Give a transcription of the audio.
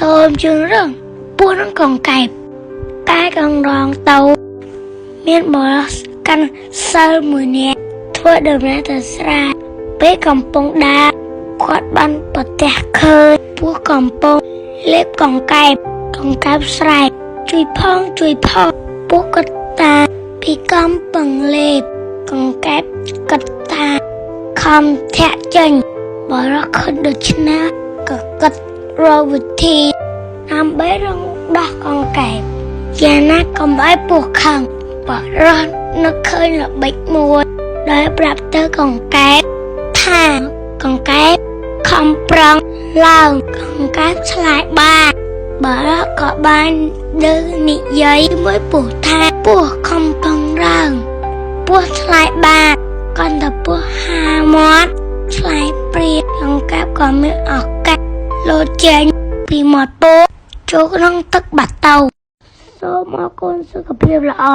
សូមជឿរឿងពួកនឹងកងកែបកាយកងរងទៅមានបរិសកាន់សិលមួយនាក់ធ្វើដំណើរទៅស្រែពេលកំពុងដើរគាត់បានប្រទះឃើញពួកកំពុងលេបកងកែបស្រែកជួយផងពួកគាត់តាពីកំពុងលេបកងកែបគាត់តាខំធាក់ចេញបរិសឃើញដូច្នេះក៏គាត់រកវិធីដើម្បីរងដោះកងកែបយ៉ាងណាកុំឲ្យពួកខឹងបរិសនឹកឃើញល្បិចមួយដោយប្រាប់ទៅកងកែបថាកងកែបខំប្រឹងឡើងកងកែបឆ្លើយបានបរិសក៏បានដើរនិយាយជាមួយពួកថាពួកខំប្រឹងឡើងពួកឆ្លើយបានកាន់តែពួកហាមាត់ឆ្លើយព្រាកកងកែបក៏មានឱកាសលោតចេញពីមាត់ពួកចូលក្នុងទឹកបាត់ទៅសូមអរគុណសុខភាពល្អ